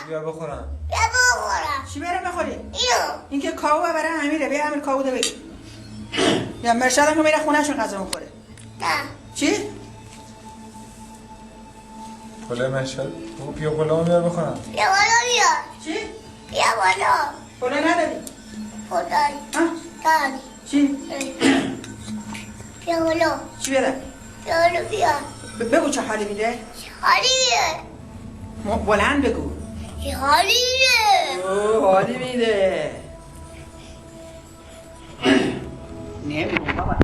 بیا بخورم. چی برم بخوری؟ اینو این که کاوه برای امیره. بیا امیر کاوه ده بگیر. یا مرشد هم که میره خونه شون غذا میخوره. نه چی؟ پلو مشهد. بیا پلو بیار بخورم. بیا بالا بیا چی؟ بیا بالا پلو نداری؟ خدای ها؟ داری چی؟ بیا بالا چی بیاره؟ بیا بالا بیا بگو چه حالی میده؟ حالی میده بلند بگو. چه حالی میده اوه حالی میده. نمیگم بابا.